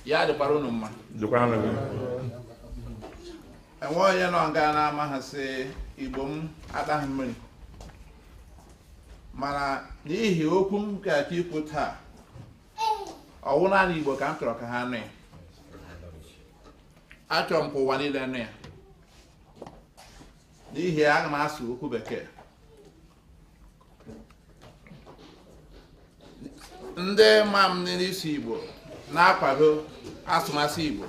Ya de paro no ma. Do kwa na. E won ye no nga na ma ha se ibom ada mmiri. Mana n'ihi okwu m ka ikwu taa. Ọwụ na Igbo ka m chọrọ ka ha nụ. Achọrọ m ka ụwa niile nụ ya. N'ihi aga m asụ okwu Bekee. Ndị ma m n'isi Igbo na-akwado asụmasụ Igbo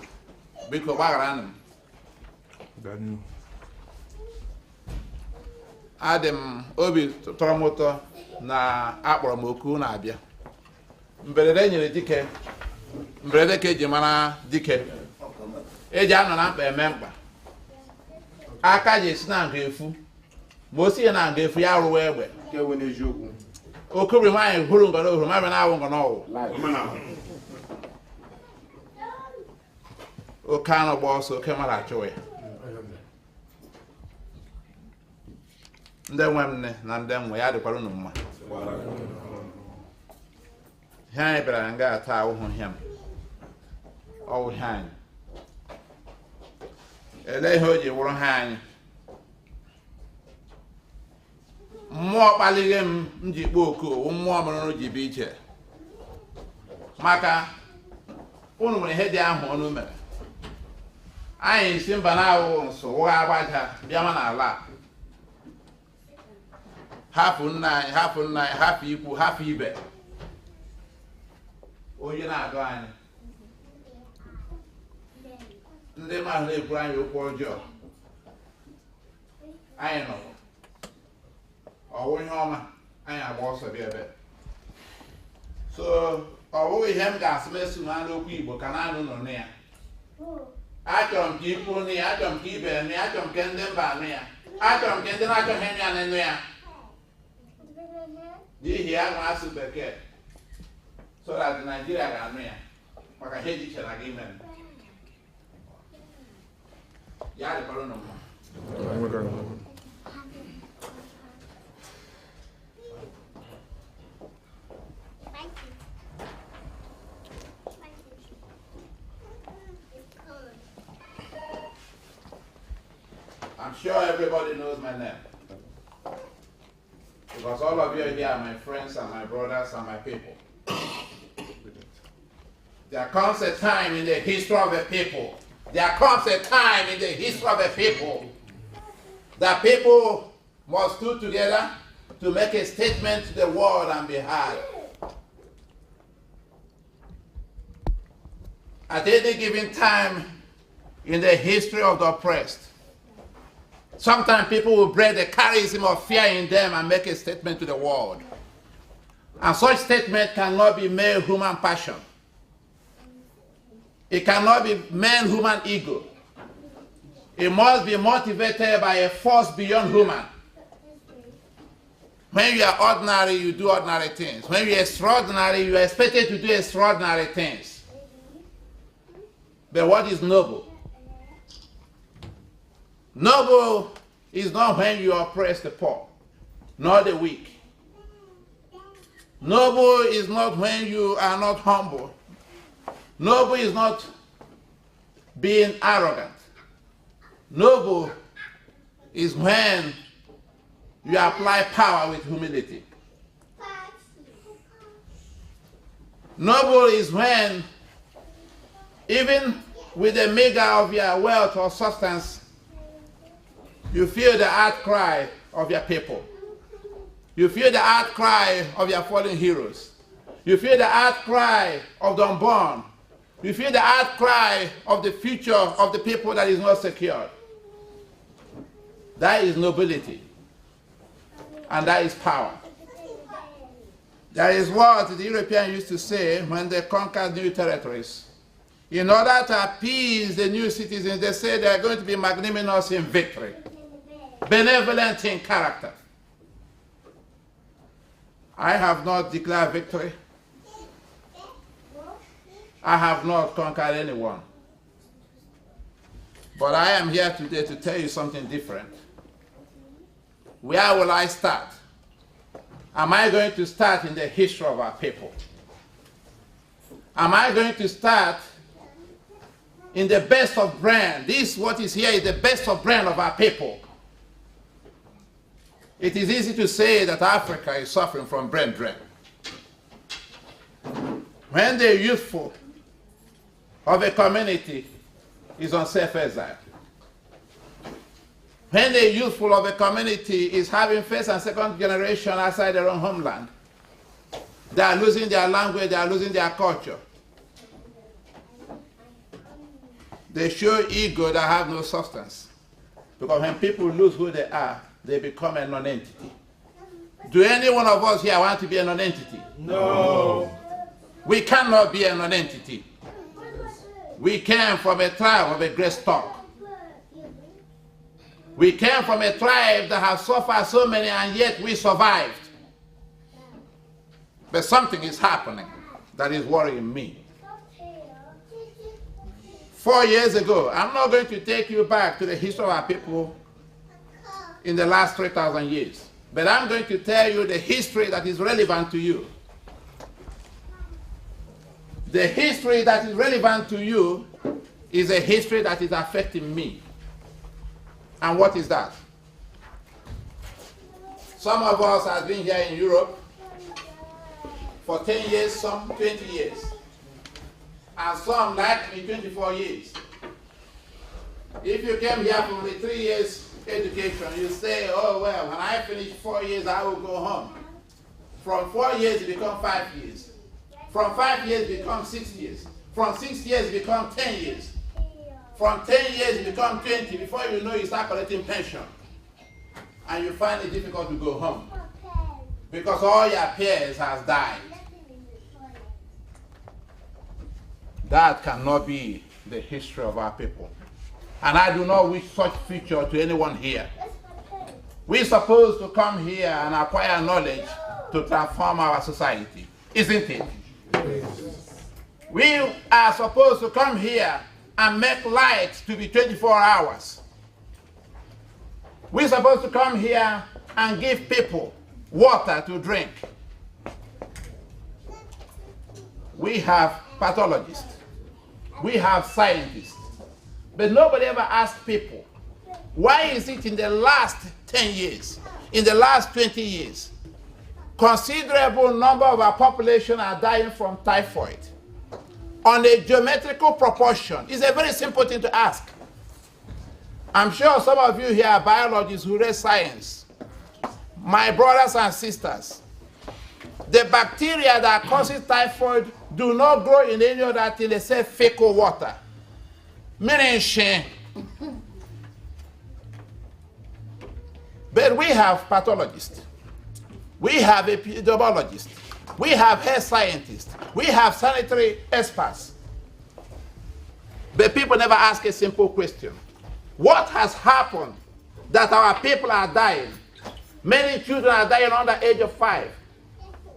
biko gbaghara m. Adị m obi tọrọ m ụtọ na akpọrọ m oku na-abịa. Mberede nyere dike, mberede ka eji mara dike. Eji anọ na mkpa eme mkpa. Aka ji esi na nga efu, ma o si na nga efu ya arụwa egbe. Okobiri nwaanyị hụrụ ngọ n'ohuru, ma bịa na-awụ ngọ n'ọwụ. Oke anụ gba ọsọ, oke mara achụ ya. Ndị nwe m nne na ndị nwe ya dịkwara unu mma. Ihe anyị bịara nga ata ahụhụ ihe m. Ọwụ ihe anyị. Ele ihe o ji wụrụ ha anyị. Mmụọ kpalighị m ji kpọọ oku, mmụọ mụrụ ji bụ iche. Maka unu nwere ihe dị ahụ ọnụ mere. Anyị si mba na-awụ nso ụgha agbaja bịama n'ala. Hapụ nna anyị, hapụ nna anyị, hapụ ikwu, hapụ ibe. Onye na-adọ anyị. Ndị mmadụ na-ekwuru anyị okwu ọjọọ. Anyị nọ. Ọwụ ihe ọma, anyị agba ọsọ bịa ebe. So, ọ bụghị ihe m ga-asị m esu na n'okwu Igbo ka naanị nọ na ya. Achọrọ m ka ikwu nụ ya, achọrọ m ka ibe nụ ya, achọrọ m ka ndị mba nụ ya, achọrọ m ka ndị na-achọghị ya n'enu ya. N'ihi ya na-asụ Bekee, so that Nigeria ga-anụ ya, maka ihe dị iche na gị mere. Ya dịkwara unu mma. I'm sure everybody knows my name. Because all of you here are my friends and my brothers and my people. There comes a time in the history of a people. There comes a time in the history of a people that people must stood together to make a statement to the world and be heard. At any given time in the history of the oppressed, sometimes people will break the charism of fear in them and make a statement to the world. And such statement cannot be mere human passion. It cannot be mere human ego. It must be motivated by a force beyond human. When you are ordinary, you do ordinary things. When you are extraordinary, you are expected to do extraordinary things. But what is noble? Noble is not when you oppress the poor, nor the weak. Noble is not when you are not humble. Noble is not being arrogant. Noble is when you apply power with humility. Noble is when, even with the meager of your wealth or substance, you feel the outcry of your people. You feel the outcry of your fallen heroes. You feel the outcry of the unborn. You feel the outcry of the future of the people that is not secured. That is nobility. And that is power. That is what the Europeans used to say when they conquered new territories. In order to appease the new citizens, they say they are going to be magnanimous in victory, benevolent in character. I have not declared victory. I have not conquered anyone. But I am here today to tell you something different. Where will I start? Am I going to start in the history of our people? Am I going to start in the best of brand? This, what is here, is the best of brand of our people. It is easy to say that Africa is suffering from brain drain. When the youthful of a community is on self-exile, when the youthful of a community is having first and second generation outside their own homeland, they are losing their language, they are losing their culture. They show ego that have no substance. Because when people lose who they are, they become a non-entity. Do any one of us here want to be a non-entity? No. We cannot be a non-entity. We came from a tribe of a great stock. We came from a tribe that has suffered so many, and yet we survived. But something is happening that is worrying me. 4 years ago, I'm not going to take you back to the history of our people in the last 3,000 years, but I'm going to tell you the history that is relevant to you. The history that is relevant to you is a history that is affecting me. And what is that? Some of us have been here in Europe for 10 years, some 20 years. And some, like me, 24 years. If you came here for only 3 years education, you say, oh, well, when I finish 4 years, I will go home. From 4 years, it becomes 5 years. From 5 years, it becomes 6 years. From 6 years, it becomes 10 years. From 10 years, it becomes 20. Before you know, you start collecting pension. And you find it difficult to go home. Because all your peers have died. That cannot be the history of our people. And I do not wish such future to anyone here. We're supposed to come here and acquire knowledge to transform our society, isn't it? We are supposed to come here and make light to be 24 hours. We're supposed to come here and give people water to drink. We have pathologists. We have scientists. But nobody ever asked people, why is it in the last 10 years, in the last 20 years, considerable number of our population are dying from typhoid? On a geometrical proportion. It's a very simple thing to ask. I'm sure some of you here are biologists who read science. My brothers and sisters, the bacteria that causes typhoid do not grow in any other thing except fecal water. But we have pathologists. We have epidemiologists. We have health scientists. We have sanitary experts. But people never ask a simple question. What has happened that our people are dying? Many children are dying under the age of 5.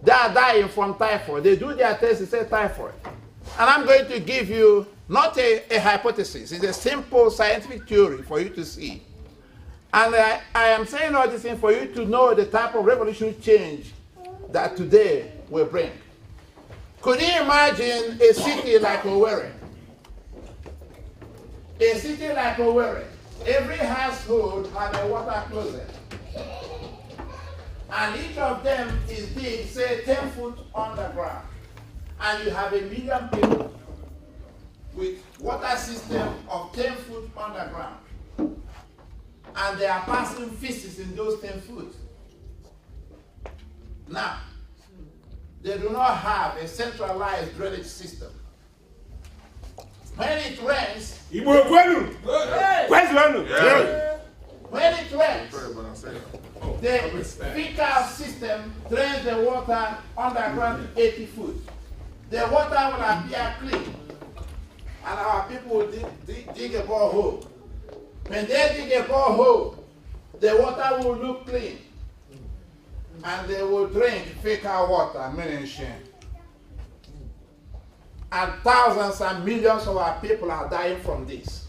They are dying from typhoid. They do their test, they say typhoid. And I'm going to give you not a hypothesis. It's a simple scientific theory for you to see. And I am saying all this thing for you to know the type of revolutionary change that today will bring. Could you imagine a city like Owerri? A city like Owerri, every household has a water closet. And each of them is big, say 10 foot underground. And you have 1 million people with water system of 10 foot underground. And they are passing feces in those 10 foot. Now, they do not have a centralized drainage system. When it rains, when it rains, the fecal system drains the water underground 80 foot. The water will appear clean, and our people will dig a borehole. When they dig a borehole, the water will look clean, and they will drink fecal water, meaning shame. and thousands and millions of our people are dying from this.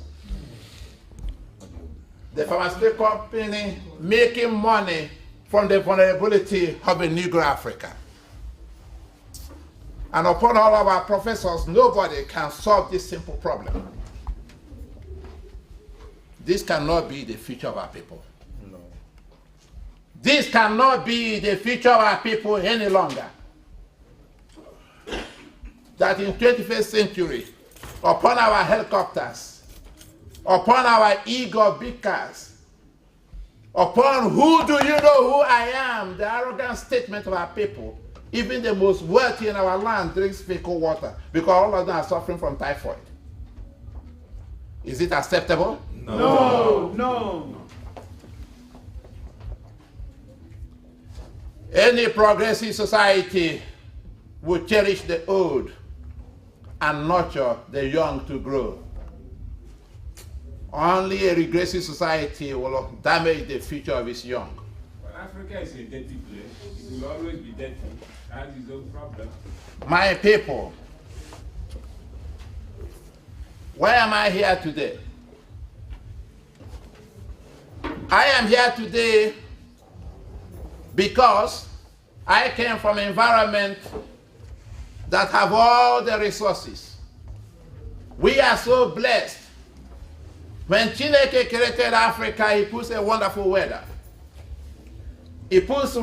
The pharmaceutical company making money from the vulnerability of a Negro Africa. And upon all of our professors, nobody can solve this simple problem. This cannot be the future of our people. No. This cannot be the future of our people any longer. That in 21st century, upon our helicopters, upon our ego big cars, upon who do you know who I am, the arrogant statement of our people, even the most wealthy in our land drinks fecal water because all of them are suffering from typhoid. Is it acceptable? No. No. Any progressive society will cherish the old and nurture the young to grow. Only a regressive society will damage the future of its young. Well, Africa is a dirty place. It will always be dirty. That's its own problem. My people, why am I here today? I am here today because I came from an environment that have all the resources. We are so blessed. When Chineke created Africa, he puts a wonderful weather. He puts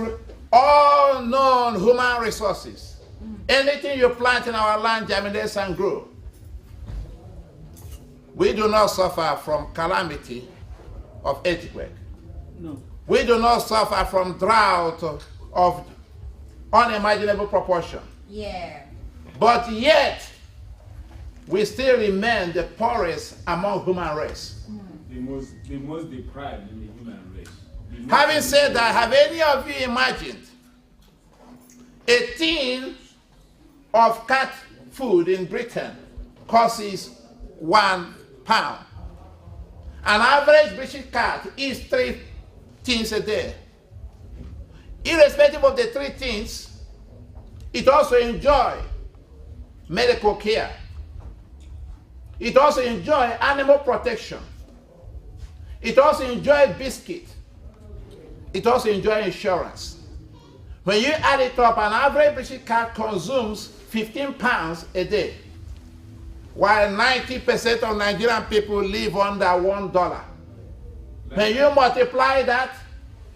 all known human resources. Anything you plant in our land germinates and grows. We do not suffer from calamity of earthquake. No. We do not suffer from drought of unimaginable proportion. Yeah. But yet, we still remain the poorest among human race. The most deprived in the human race. Having said that, have any of you imagined a tin of cat food in Britain costs £1? An average British cat eats 3 tins a day. Irrespective of the 3 tins, it also enjoys medical care. It also enjoys animal protection. It also enjoys biscuit. It also enjoys insurance. When you add it up, an average British cat consumes £15 a day, while 90% of Nigerian people live under $1. When you multiply that,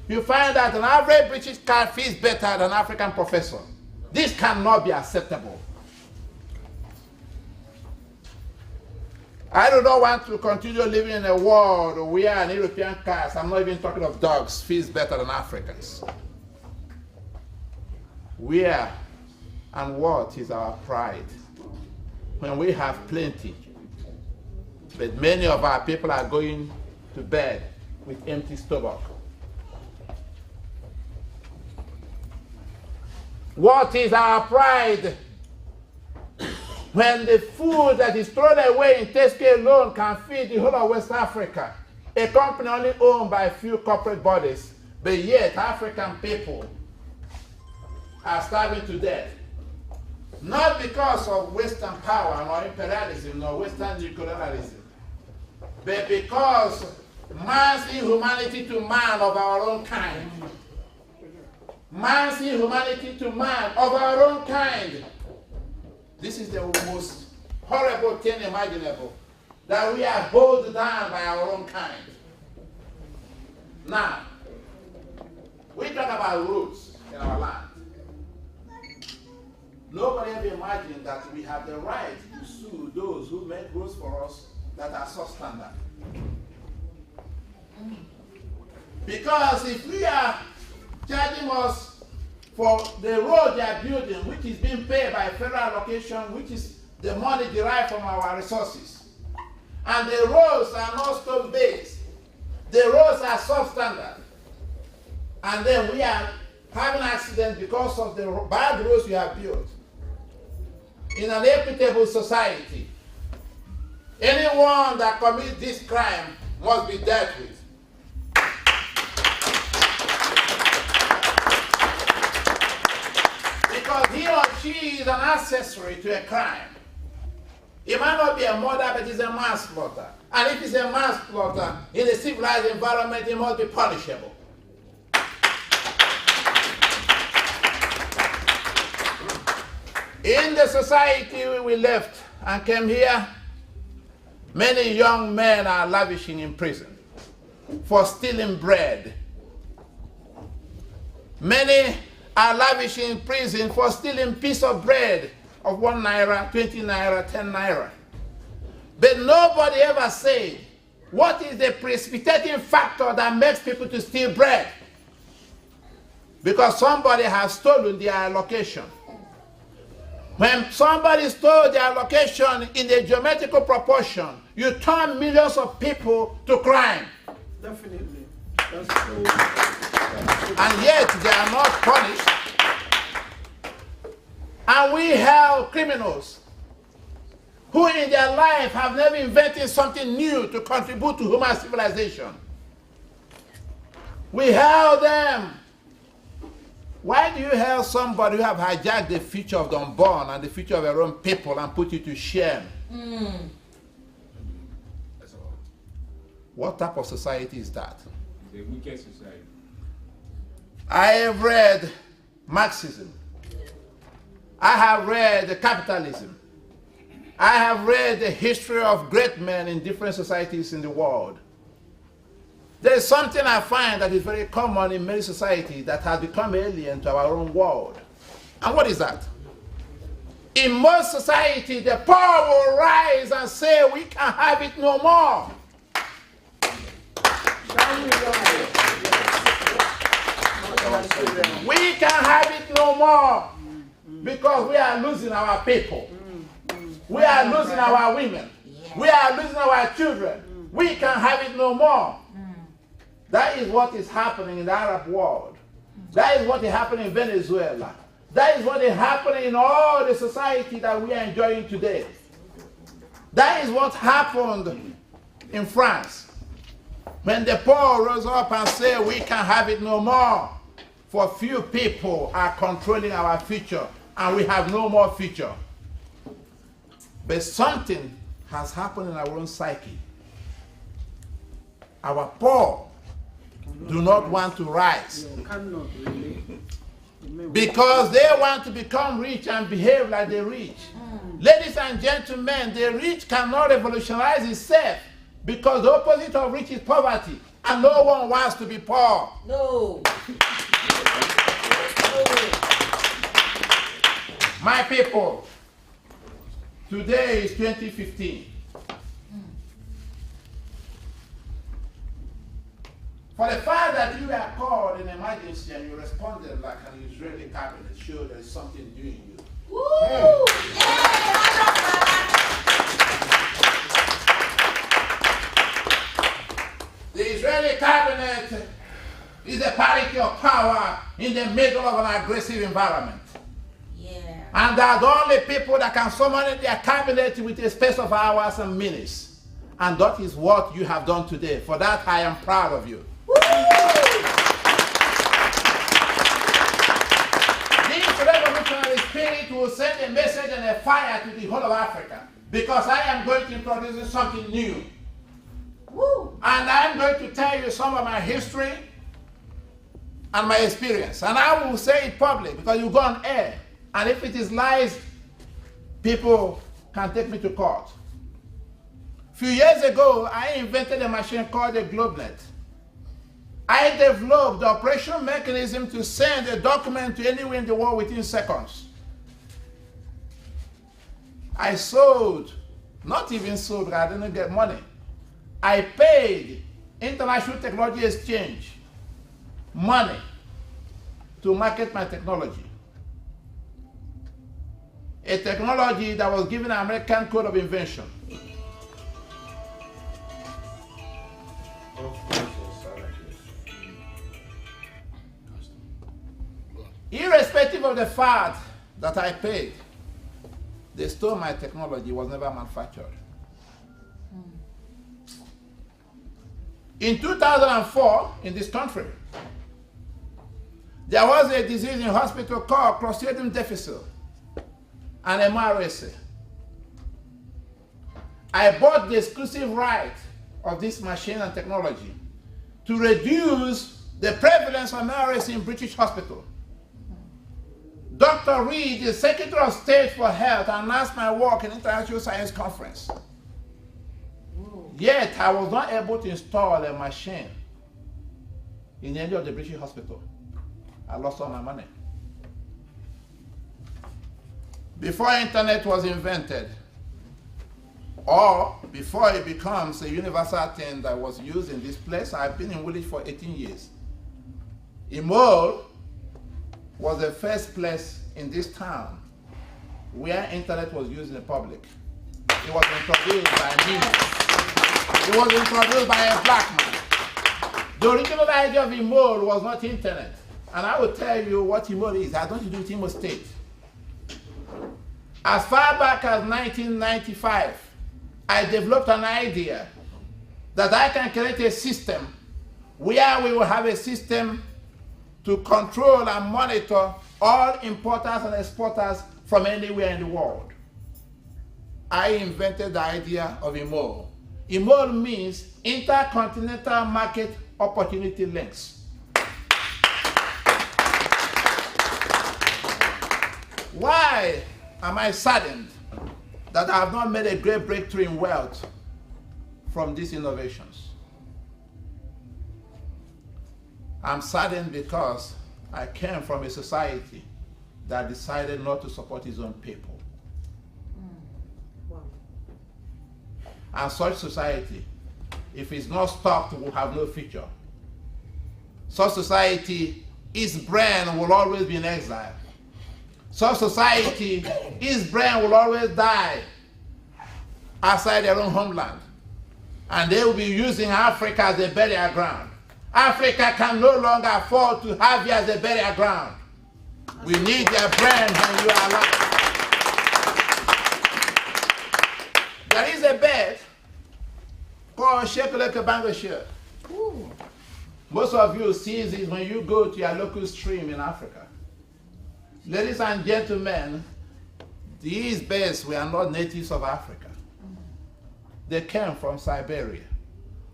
you find that an average British cat feeds better than an African professor. This cannot be acceptable. I do not want to continue living in a world where an European cat, I'm not even talking of dogs, feeds better than Africans. Where and what is our pride when we have plenty, but many of our people are going to bed with empty stomach? What is our pride when the food that is thrown away in Tesco alone can feed the whole of West Africa, a company only owned by a few corporate bodies, but yet African people are starving to death? Not because of Western power nor imperialism nor Western colonialism, but because man's inhumanity to man of our own kind. Man's inhumanity to man of our own kind. This is the most horrible thing imaginable, that we are held down by our own kind. Now, we talk about roots in our land. Nobody ever imagined that we have the right to sue those who make rules for us that are substandard. Because if we are charging us for the road they are building, which is being paid by federal allocation, which is the money derived from our resources, and the roads are not stone-based, the roads are substandard, and then we are having accidents because of the bad roads we have built. In an equitable society, anyone that commits this crime must be dealt with. Because he or she is an accessory to a crime. It might not be a murder, but it's a manslaughter. And if it's a manslaughter in a civilized environment, it must be punishable. In the society we left and came here, many young men are languishing in prison for stealing bread. Many are languishing in prison for stealing piece of bread of 1 naira, 20 naira, 10 naira. But nobody ever said, what is the precipitating factor that makes people to steal bread? Because somebody has stolen their allocation. When somebody stole their allocation in a geometrical proportion, you turn millions of people to crime. Definitely. That's true. And yet they are not punished. And we have criminals who in their life have never invented something new to contribute to human civilization. We have them. Why do you have somebody who have hijacked the future of the unborn and the future of your own people and put you to shame? What type of society is that? The wicked society. I have read Marxism. I have read capitalism. I have read the history of great men in different societies in the world. There is something I find that is very common in many societies that has become alien to our own world. And what is that? In most societies, the poor will rise and say, we can't have it no more. We can't have it no more because we are losing our people. We are losing our women. We are losing our children. We can't have it no more. That is what is happening in the Arab world. That is what is happening in Venezuela. That is what is happening in all the society that we are enjoying today. That is what happened in France. When the poor rose up and said, we can't have it no more, for few people are controlling our future, and we have no more future. But something has happened in our own psyche. Our poor do not want to rise because they want to become rich and behave like the rich. Ladies and gentlemen, the rich cannot revolutionize itself because the opposite of rich is poverty, and no one wants to be poor. No. My people, today is 2015. For the fact that you were called in emergency and you responded like an Israeli cabinet showed there is something doing you. Woo! The Israeli cabinet is the parity of power in the middle of an aggressive environment. Yeah. And they are the only people that can summon their cabinet with a space of hours and minutes. And that is what you have done today. For that, I am proud of you. This revolutionary spirit will send a message and a fire to the whole of Africa, because I am going to introduce something new. Woo. And I am going to tell you some of my history and my experience. And I will say it publicly because you go on air. And if it is lies, people can take me to court. A few years ago, I invented a machine called a GlobeNet. I developed the operation mechanism to send a document to anywhere in the world within seconds. I sold, not even sold, because I didn't get money. I paid International Technology Exchange money to market my technology. A technology that was given an American Code of Invention. Irrespective of the fact that I paid, they stole my technology. It was never manufactured. In 2004, in this country, there was a disease in hospital called Clostridium difficile, an MRSA. I bought the exclusive right of this machine and technology to reduce the prevalence of malarias in British hospital. Dr. Reed, the Secretary of State for Health, announced my work in International Science Conference. Yet, I was not able to install a machine in any of the British hospital. I lost all my money. Before internet was invented, or before it becomes a universal thing that was used in this place, I've been in Woolwich for 18 years. Imol was the first place in this town where internet was used in the public. It was introduced by me. It was introduced by a black man. The original idea of Imol was not internet. And I will tell you what Imol is. I don't do it in Imo State. As far back as 1995, I developed an idea that I can create a system where we will have a system to control and monitor all importers and exporters from anywhere in the world. I invented the idea of IMO. IMO means Intercontinental Market Opportunity Links. Why am I saddened that I have not made a great breakthrough in wealth from these innovations? I'm saddened because I came from a society that decided not to support its own people. Wow. And such society, if it's not stopped, will have no future. Such society, its brain will always be in exile. Such society, its brain will always die outside their own homeland. And they will be using Africa as a burial ground. Africa can no longer afford to have you as a burial ground. We need their brain when you are alive. There is a bird called Shekeleke Bangladesh. Most of you see it when you go to your local stream in Africa. Ladies and gentlemen, these birds were not natives of Africa. They came from Siberia,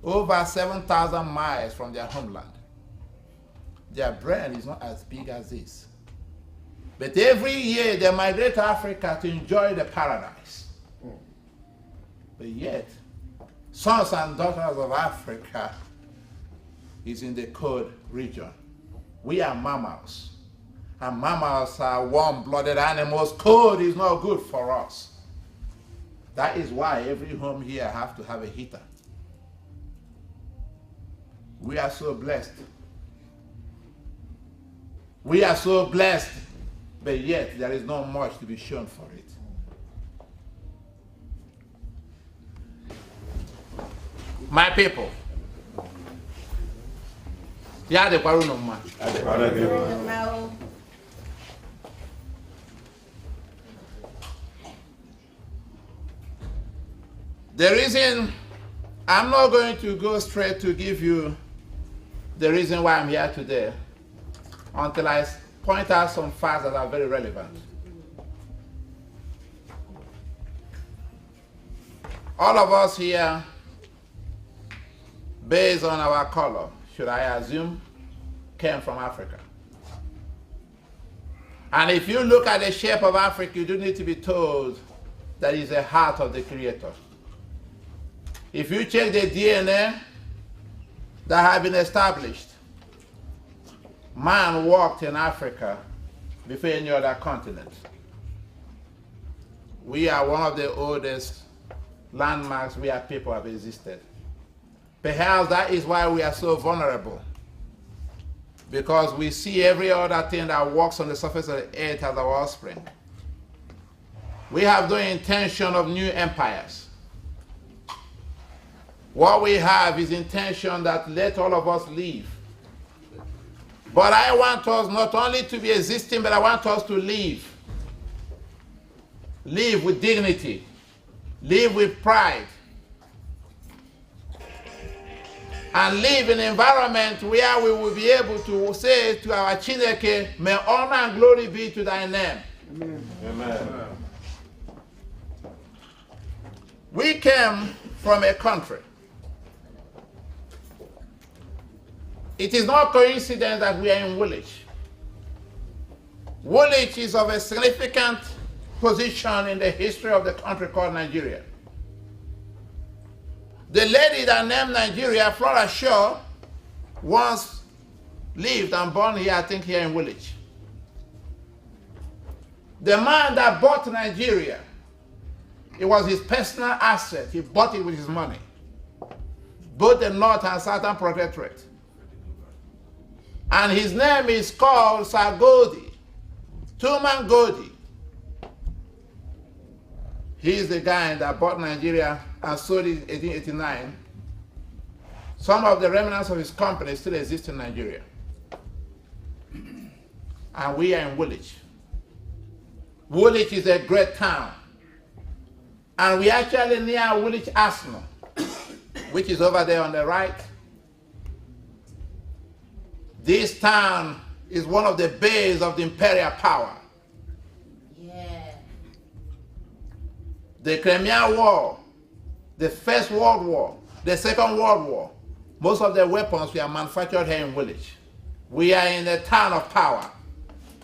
over 7,000 miles from their homeland. Their brain is not as big as this. But every year they migrate to Africa to enjoy the paradise. But yet, sons and daughters of Africa is in the cold region. We are mammals. And mammals are warm-blooded animals. Cold is not good for us. That is why every home here has to have a heater. We are so blessed. We are so blessed, but yet there is not much to be shown for it. My people, the reason I'm not going to go straight to give you the reason why I'm here today until I point out some facts that are very relevant. All of us here, based on our color, should I assume, came from Africa. And if you look at the shape of Africa, you do need to be told that it's the heart of the Creator. If you check the DNA that have been established, man walked in Africa before any other continent. We are one of the oldest landmarks where people have existed. Perhaps that is why we are so vulnerable, because we see every other thing that walks on the surface of the earth as our offspring. We have no intention of new empires. What we have is intention that let all of us live. But I want us not only to be existing, but I want us to live. Live with dignity. Live with pride. And live in an environment where we will be able to say to our Chineke, may honor and glory be to thy name. Amen. Amen. We came from a country. It is not coincidence that we are in Woolwich. Woolwich is of a significant position in the history of the country called Nigeria. The lady that named Nigeria, Flora Shaw, once lived and born here, I think here in Woolwich. The man that bought Nigeria, it was his personal asset. He bought it with his money. Both the North and Southern Protectorate. And his name is called Sir Godi, Tuman Godi. He is the guy that bought Nigeria and sold it in 1889. Some of the remnants of his company still exist in Nigeria. And we are in Woolwich. Woolwich is a great town. And we are actually near Woolwich Arsenal, which is over there on the right. This town is one of the bays of the imperial power. Yeah. The Crimean War, the First World War, the Second World War, most of the weapons were manufactured here in Woolwich. We are in a town of power.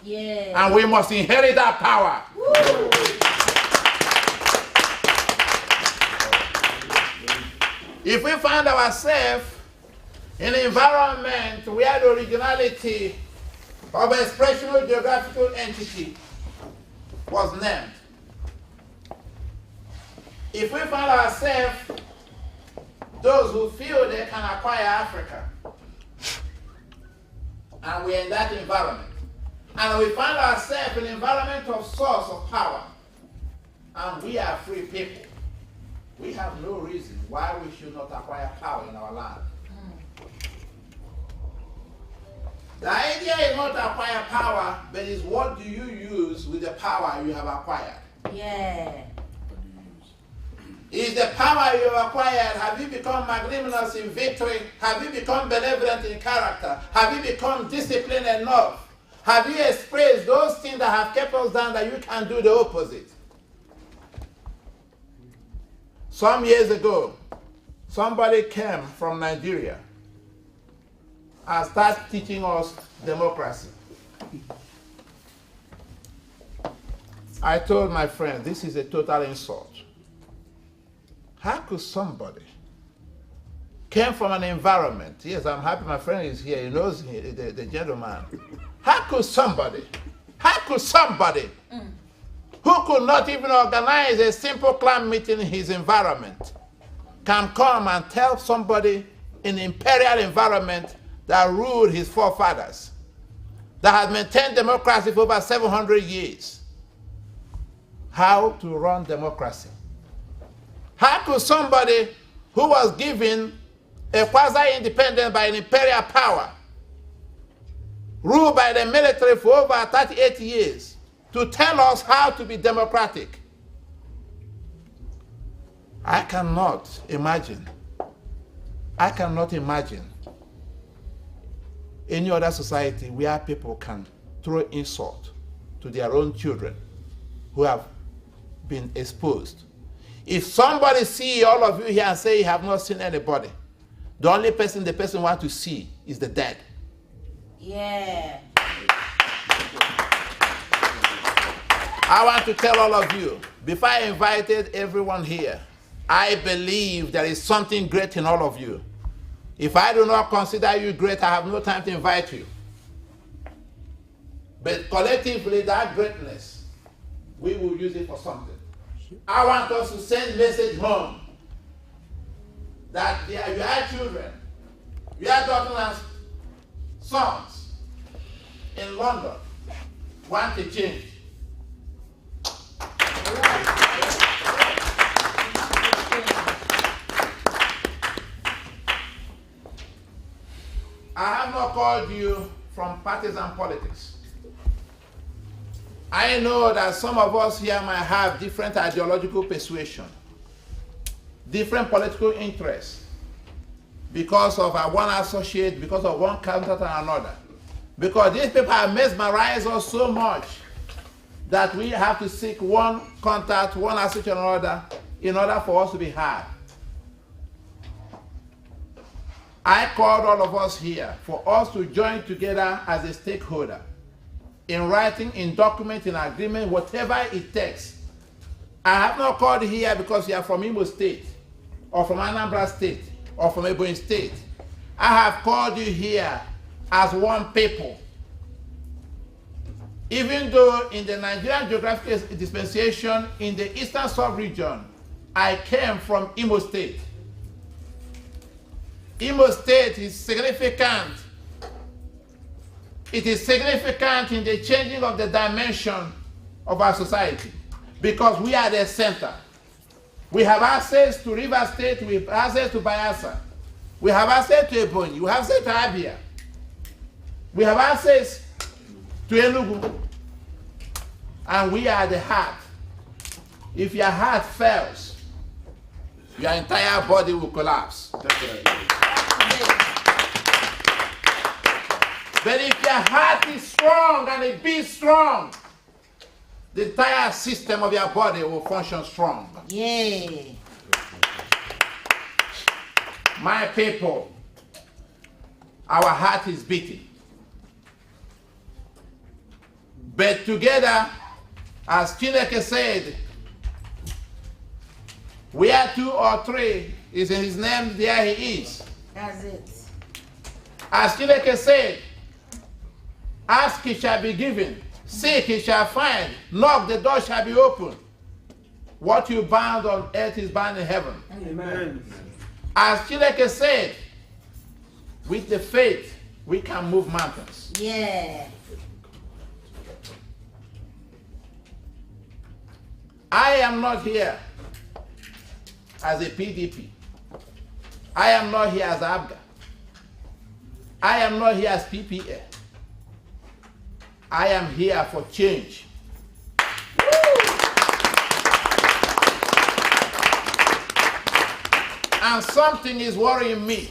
Yeah. And we must inherit that power. Woo. If we find ourselves in an environment where the originality of expressional geographical entity was named, if we find ourselves those who feel they can acquire Africa, and we're in that environment, and we find ourselves in an environment of source of power, and we are free people, we have no reason why we should not acquire power in our land. The idea is not to acquire power, but is what do you use with the power you have acquired? Yeah. Is the power you have acquired, have you become magnanimous in victory? Have you become benevolent in character? Have you become disciplined enough? Have you expressed those things that have kept us down that you can do the opposite? Some years ago, somebody came from Nigeria and started teaching us democracy. I told my friend, this is a total insult. How could somebody came from an environment, yes, I'm happy my friend is here, he knows the gentleman. How could somebody who could not even organize a simple clan meeting in his environment can come and tell somebody in an imperial environment that ruled his forefathers, that has maintained democracy for over 700 years, how to run democracy? How could somebody who was given a quasi-independence by an imperial power, ruled by the military for over 38 years, to tell us how to be democratic? I cannot imagine any other society where people can throw insult to their own children who have been exposed. If somebody see all of you here and say you have not seen anybody, the only person the person wants to see is the dead. Yeah. I want to tell all of you, before I invited everyone here, I believe there is something great in all of you. If I do not consider you great, I have no time to invite you. But collectively, that greatness, we will use it for something. I want us to send message home that you are children, you are daughters and sons in London want to change. I have not called you from partisan politics. I know that some of us here might have different ideological persuasion, different political interests, because of one associate, because of one candidate and another. Because these people have mesmerized us so much that we have to seek one contact, one associate and another in order for us to be heard. I called all of us here for us to join together as a stakeholder in writing, in document, in agreement, whatever it takes. I have not called here because you are from Imo State, or from Anambra State, or from Ebonyi State. I have called you here as one people. Even though in the Nigerian geographical dispensation in the eastern sub-region, I came from Imo State. Imo State is significant. It is significant in the changing of the dimension of our society because we are the center. We have access to River State, we have access to Bayelsa. We have access to Ebonyi, we have access to Abia. We have access to Enugu. And we are the heart. If your heart fails, your entire body will collapse. But if your heart is strong and it beats strong, the entire system of your body will function strong. Yeah. My people, our heart is beating. But together, as Chineke said, where two or three is in his name, there he is. That's it. As Chineke said, ask it shall be given, seek it shall find, knock the door shall be opened. What you bound on earth is bound in heaven. Amen. As Chineke said, with the faith we can move mountains. Yeah. I am not here as a PDP. I am not here as ABGA. I am not here as PPA. I am here for change. And something is worrying me.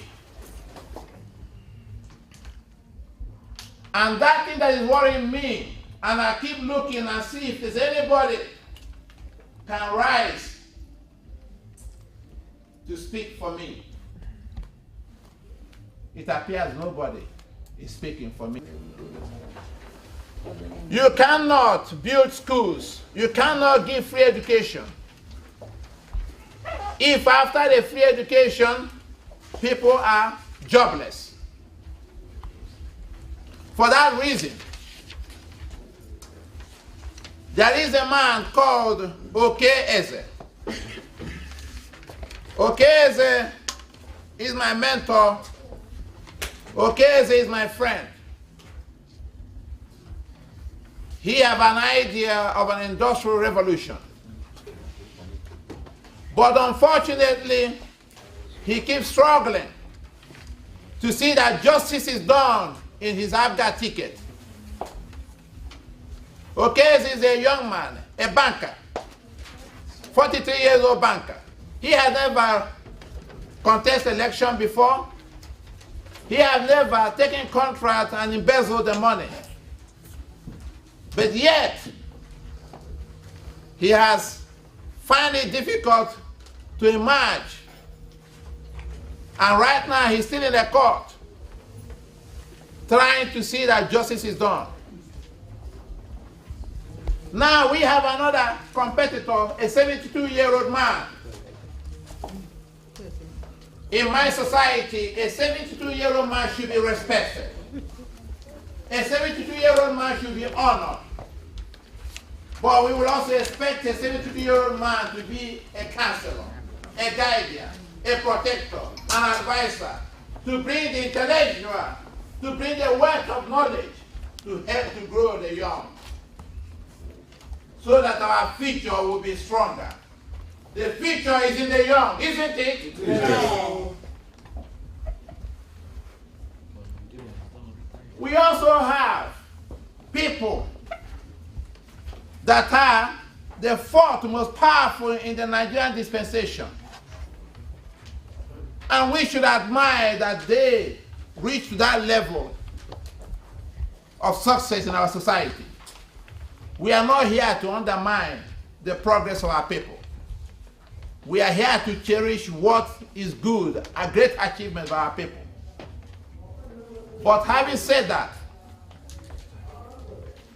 And that thing that is worrying me, and I keep looking and see if there's anybody can rise to speak for me. It appears nobody is speaking for me. You cannot build schools. You cannot give free education if after the free education, people are jobless. For that reason, there is a man called Eze. Eze is my mentor. Eze is my friend. He has an idea of an industrial revolution. But unfortunately, he keeps struggling to see that justice is done in his ABGA ticket. Eze is a young man, a banker, 43 years old banker. He has never contested election before. He has never taken contract and embezzled the money. But yet, he has found it difficult to emerge. And right now, he's still in the court, trying to see that justice is done. Now we have another competitor, a 72-year-old man. In my society, a 72-year-old man should be respected. A 72-year-old man should be honored. But we will also expect a 72-year-old man to be a counselor, a guardian, a protector, an advisor, to bring the intellectual, to bring the wealth of knowledge to help to grow the young, so that our future will be stronger. The future is in the young, isn't it? Yeah. We also have people that are the fourth most powerful in the Nigerian dispensation. And we should admire that they reach to that level of success in our society. We are not here to undermine the progress of our people. We are here to cherish what is good, a great achievement by our people. But having said that,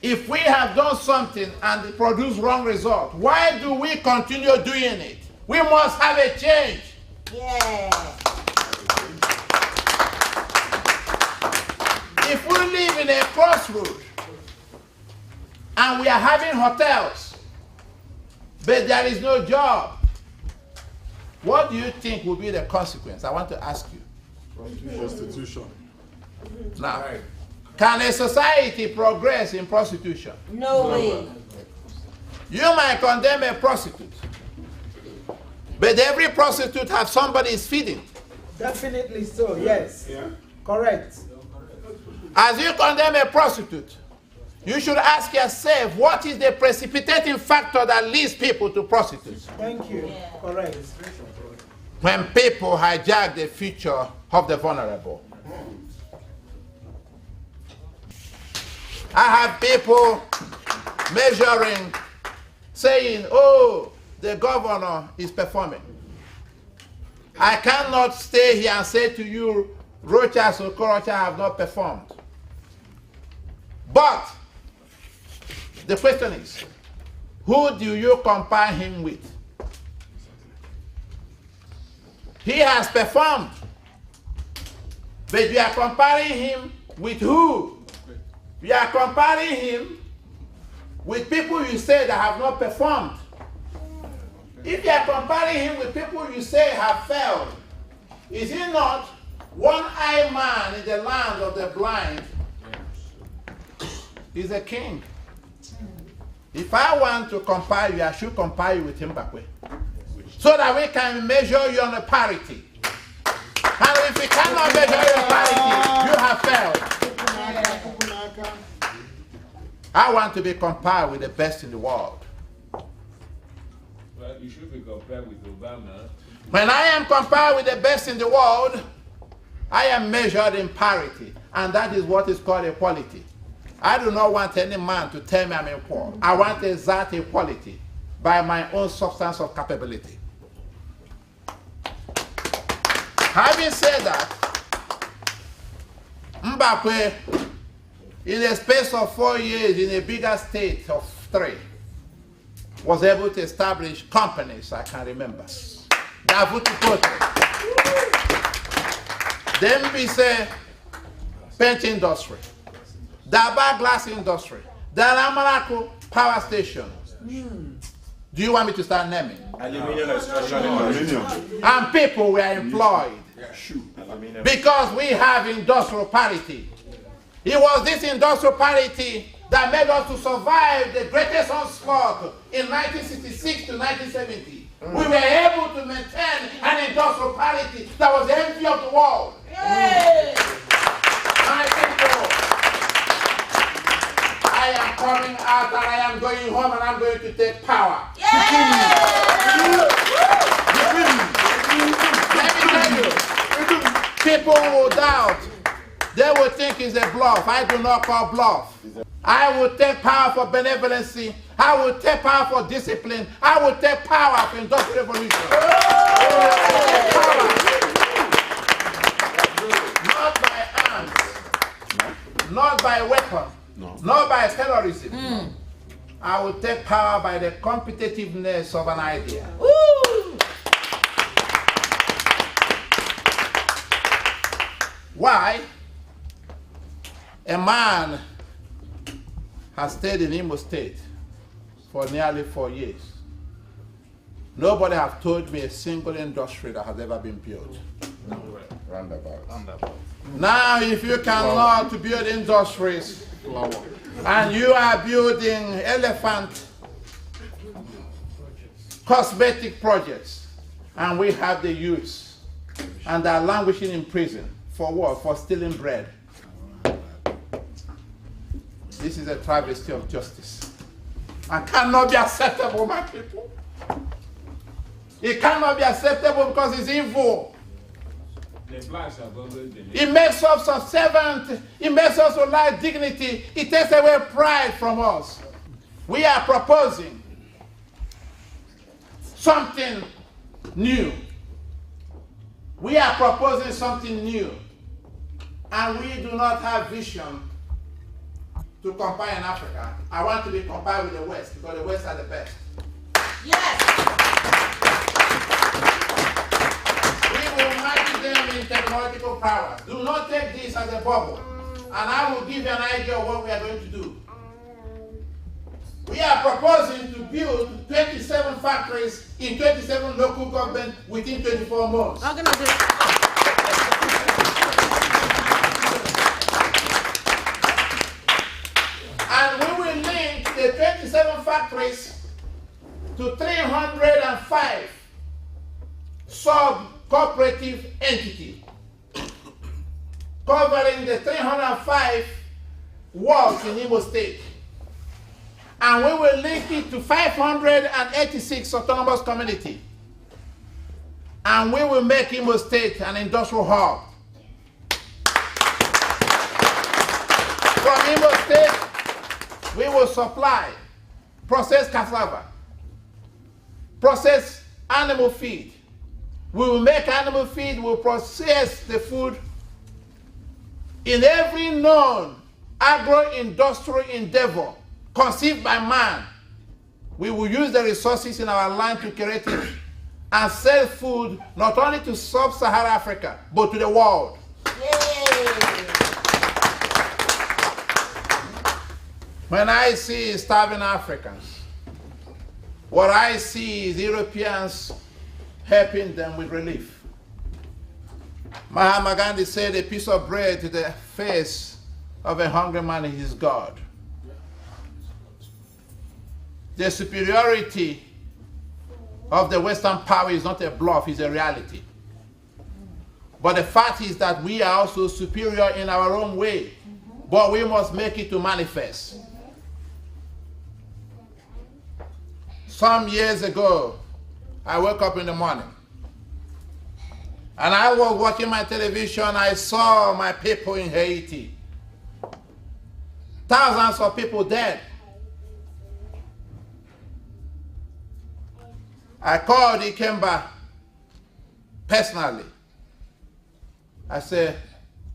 if we have done something and it produced wrong result, why do we continue doing it? We must have a change. Yeah. If we live in a crossroad and we are having hotels, but there is no job, what do you think will be the consequence? I want to ask you. Prostitution. Now, can a society progress in prostitution? No way. You might condemn a prostitute, but every prostitute has somebody is feeding. Definitely so, yes. Yeah. Correct. As you condemn a prostitute, you should ask yourself, what is the precipitating factor that leads people to prostitutes? Thank you. Correct. When people hijack the future of the vulnerable. I have people measuring, saying, oh, the governor is performing. I cannot stay here and say to you, Rochas or Korocha have not performed. But the question is, who do you compare him with? He has performed, but you are comparing him with who? You are comparing him with people you say that have not performed. If you are comparing him with people you say have failed, is he not one-eyed man in the land of the blind? He's a king. If I want to compare you, I should compare you with Zimbabwe, so that we can measure you on a parity. And if we cannot measure you on parity, you have failed. I want to be compared with the best in the world. Well, you should be compared with Obama. When I am compared with the best in the world, I am measured in parity, and that is what is called equality. I do not want any man to tell me I'm equal. I want exact equality by my own substance of capability. Having said that, Mbakwe, in a space of 4 years, in a bigger state of 3, was able to establish companies, I can remember. Davutukote, the MBC paint industry, Daba glass industry, the Amadikwa power station. Do you want me to start naming? Aluminium extraction. And people were employed because we have industrial parity. It was this industrial parity that made us to survive the greatest onslaught in 1966 to 1970. We were able to maintain an industrial parity that was the envy of the world. My people, I am coming out and I am going home and I'm going to take power. Let me tell you, people will doubt. They will think it's a bluff. I do not call bluff. I will take power for benevolency. I will take power for discipline. I will take power for industrial revolution. Power. Not by arms, not by weapon, not by terrorism. I will take power by the competitiveness of an idea. Why? A man has stayed in Imo State for nearly 4 years. Nobody has told me a single industry that has ever been built. Roundabout. Now, if you cannot build industries, and you are building elephant cosmetic projects, and we have the youths, and they are languishing in prison, for what? For stealing bread. This is a travesty of justice. And cannot be acceptable, my people. It cannot be acceptable because it's evil. The blacks have always been. It makes us subservient. It makes us lack dignity. It takes away pride from us. We are proposing something new. We are proposing something new. And we do not have vision to compare in Africa. I want to be compared with the West because the West are the best. Yes. We will match them in technological power. Do not take this as a bubble. And I will give you an idea of what we are going to do. We are proposing to build 27 factories in 27 local governments within 24 months. And we will link the 27 factories to 305 sub-cooperative entities, covering the 305 wards in Imo State. And we will link it to 586 autonomous communities. And we will make Imo State an industrial hub. From Imo State, we will supply processed cassava, processed animal feed. We will make animal feed, we will process the food in every known agro-industrial endeavor conceived by man. We will use the resources in our land to create it and sell food not only to sub-Saharan Africa, but to the world. Yay. When I see starving Africans, what I see is Europeans helping them with relief. Mahatma Gandhi said a piece of bread to the face of a hungry man is God. The superiority of the Western power is not a bluff, it's a reality. But the fact is that we are also superior in our own way, but we must make it to manifest. Some years ago, I woke up in the morning and I was watching my television. I saw my people in Haiti. Thousands of people dead. I called Ikemba personally. I said,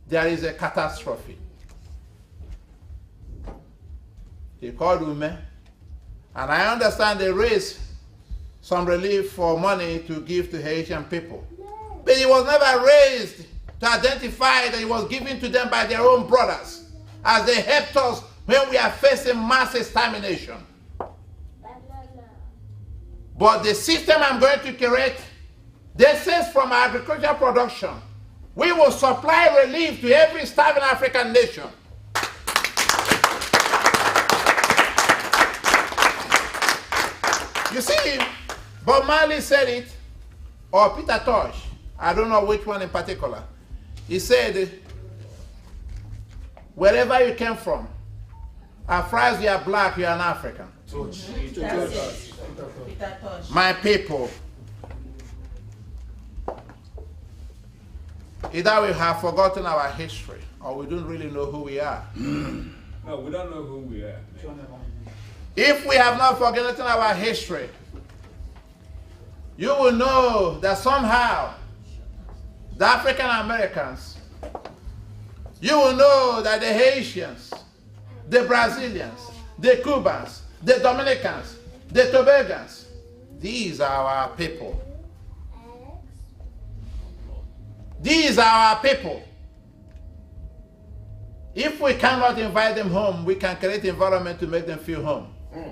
there is a catastrophe. He called Ume, and I understand they raised some relief for money to give to Haitian people. But it was never raised to identify that it was given to them by their own brothers, as they helped us when we are facing mass extermination. But the system I'm going to create, this is from agricultural production. We will supply relief to every starving African nation. You see, Bob Marley said it, or Peter Tosh, I don't know which one in particular. He said, wherever you came from, as far as you are black, you are an African. My people, either we have forgotten our history or we don't really know who we are. No, we don't know who we are. If we have not forgotten our history, you will know that somehow the African Americans, you will know that the Haitians, the Brazilians, the Cubans, the Dominicans, the Tobagans, these are our people. These are our people. If we cannot invite them home, we can create an environment to make them feel home. And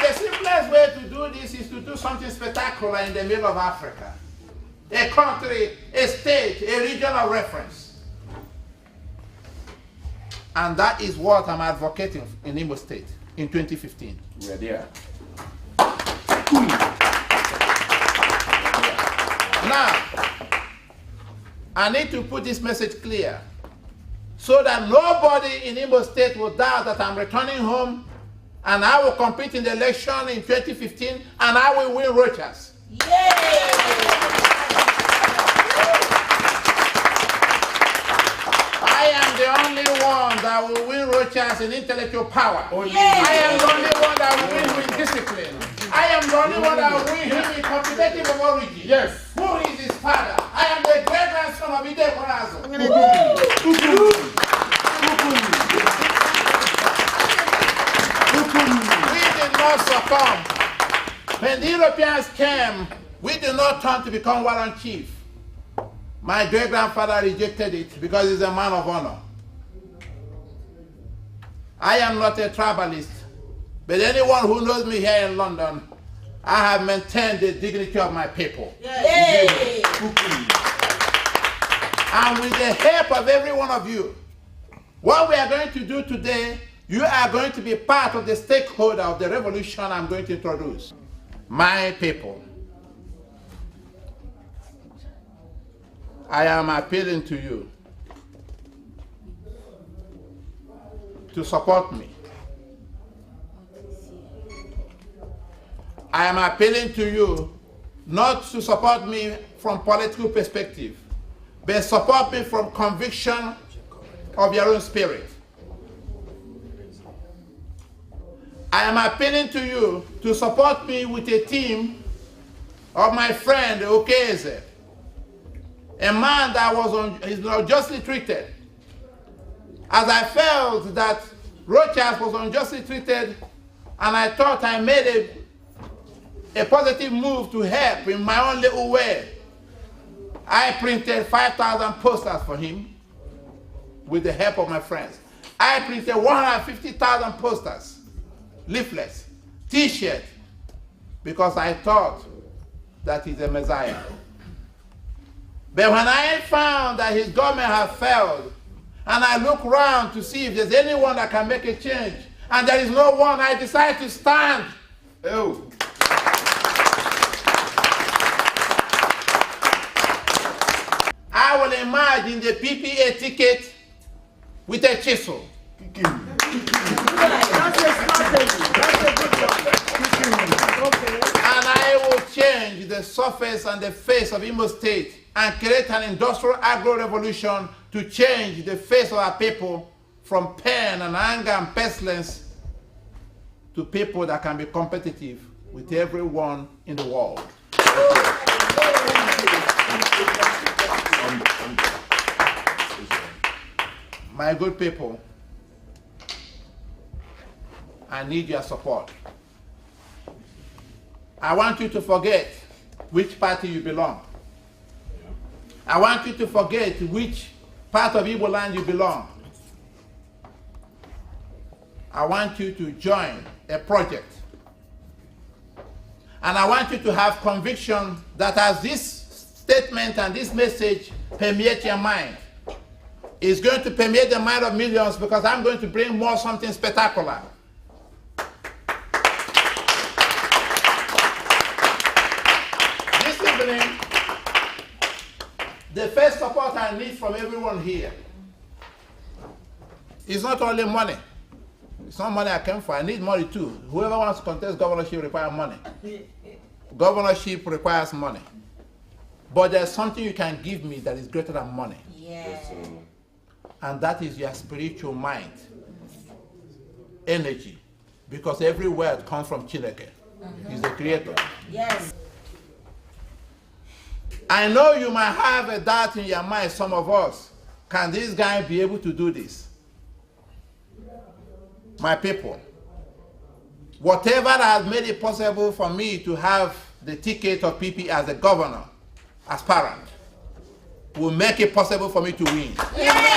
the simplest way to do this is to do something spectacular in the middle of Africa. A country, a state, a region of reference. And that is what I'm advocating in Imo State in 2015. We're there. Now, I need to put this message clear so that nobody in Imo State will doubt that I'm returning home and I will compete in the election in 2015 and I will win Rochas. I I am the only one that will win Rochas in intellectual power. Yes. I am the only one that will win him in discipline. I am the only one that will win him in competitive of origin. Yes. Who is his father? I am the great grandson of Amadikwa. We did not succumb. When the Europeans came, we did not turn to become warrant chief. My great-grandfather rejected it because he's a man of honor. I am not a tribalist, but anyone who knows me here in London, I have maintained the dignity of my people. Yay. And with the help of every one of you, what we are going to do today, you are going to be part of the stakeholder of the revolution I'm going to introduce. My people, I am appealing to you to support me. I am appealing to you not to support me from political perspective, but support me from conviction of your own spirit. I am appealing to you to support me with a team of my friend Okeze, a man that is unjustly treated. As I felt that Rochas was unjustly treated, and I thought I made a positive move to help in my own little way, I printed 5,000 posters for him with the help of my friends. I printed 150,000 posters, leaflets, T-shirts, because I thought that he's a Messiah. But when I found that his government had failed, and I looked around to see if there's anyone that can make a change, and there is no one, I decided to stand. Oh. I will emerge in the PPA ticket with a chisel. That's a strategy. That's a good one. Okay. And I will change the surface and the face of Imo State and create an industrial agro-revolution to change the face of our people from pain and anger and pestilence to people that can be competitive with everyone in the world. My good people, I need your support. I want you to forget which party you belong. I want you to forget which part of Igbo land you belong. I want you to join a project. And I want you to have conviction that as this statement and this message permeate your mind, it's going to permeate the mind of millions, because I'm going to bring more something spectacular. This evening, the first support I need from everyone here is not only money. It's not money I came for. I need money too. Whoever wants to contest governorship requires money. Governorship requires money. But there's something you can give me that is greater than money. Yes. And that is your spiritual mind, energy. Because every word comes from Chineke. He's the creator. Yes. I know you might have a doubt in your mind, some of us. Can this guy be able to do this? My people, whatever has made it possible for me to have the ticket of PP as a governor, aspirant, will make it possible for me to win. Yay!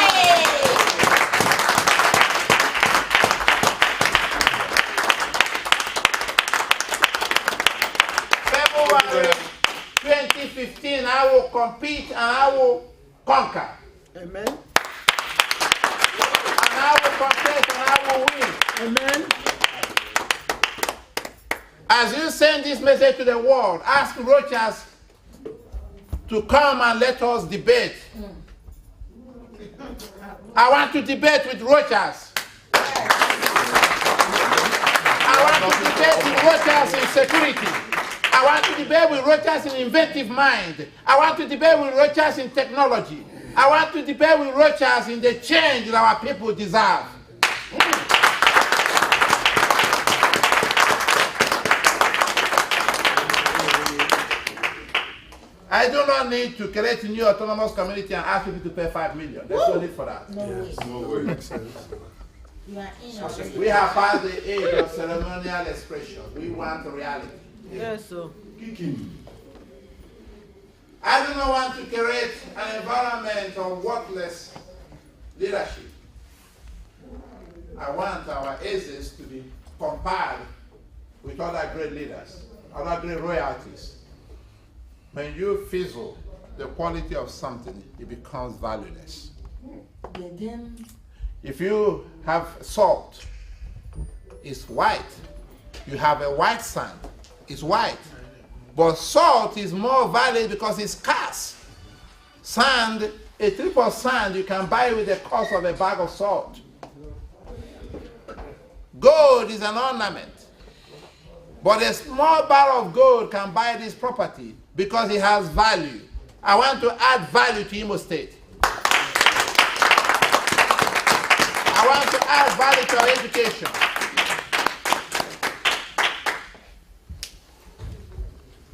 February 2015, I will compete and I will conquer. Amen. And I will contest and I will win. Amen. As you send this message to the world, ask Rochas to come and let us debate. I want to debate with Rochas. I want to debate with Rochas in security. I want to debate with Rochas in inventive mind. I want to debate with Rochas in technology. I want to debate with Rochas in the change that our people deserve. I do not need to create a new autonomous community and ask people to pay 5 million. There's no need for that. No way. No way. You are in already. We have passed the age of ceremonial expression. We want reality. Yes, sir. I do not want to create an environment of worthless leadership. I want our aces to be compared with other great leaders, other great royalties. When you fizzle the quality of something, it becomes valueless. If you have salt, it's white. You have a white sand, it's white. But salt is more valuable because it's scarce. Sand, a trip of sand you can buy with the cost of a bag of salt. Gold is an ornament. But a small barrel of gold can buy this property because it has value. I want to add value to Imo State. I want to add value to our education.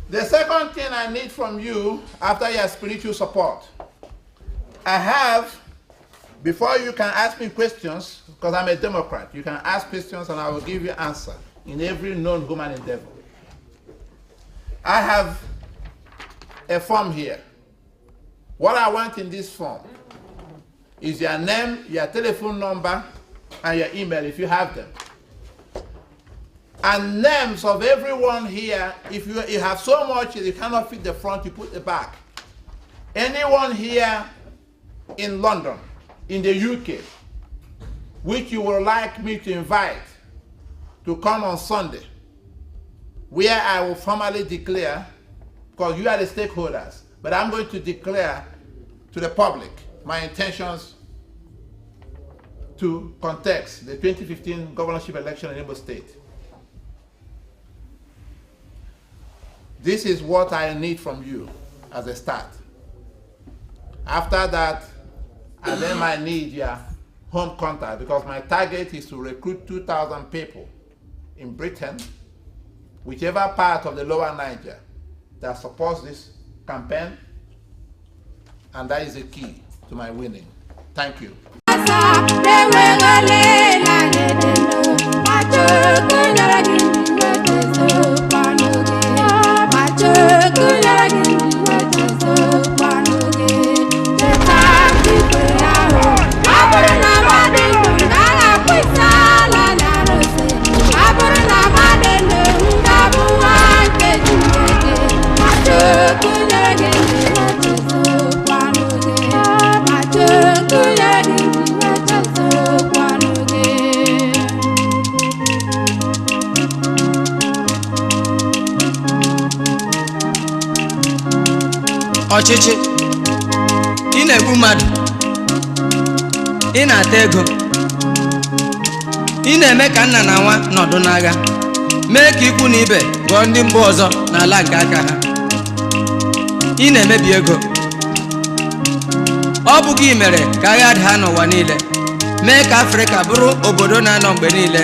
The second thing I need from you after your spiritual support, I have, before you can ask me questions, because I'm a Democrat, you can ask questions and I will give you answer in every known human endeavor. I have a form here. What I want in this form is your name, your telephone number, and your email if you have them. And names of everyone here. If you have so much you cannot fit the front, you put the back. Anyone here in London, in the UK, which you would like me to invite to come on Sunday, where I will formally declare, because you are the stakeholders, but I'm going to declare to the public my intentions to contest the 2015 governorship election in Imo State. This is what I need from you as a start. After that, I then might need your home contact, because my target is to recruit 2,000 people in Britain, whichever part of the lower Niger that supports this campaign, and that is the key to my winning. Thank you. Ọchịchị, ị na-egbu mmadụ, ị na-ata ego, ị na-eme ka nna na nwa nọdụ n'agha, mee ka ikwu na ibe ghọọ ndị mba ọzọ n'ala nke aka ha. Ị na-emebi ego. Ọ bụ gị mere ka agha daa n'ụwa niile, mee ka Afrịka bụrụ obodo na-anọ mgbe niile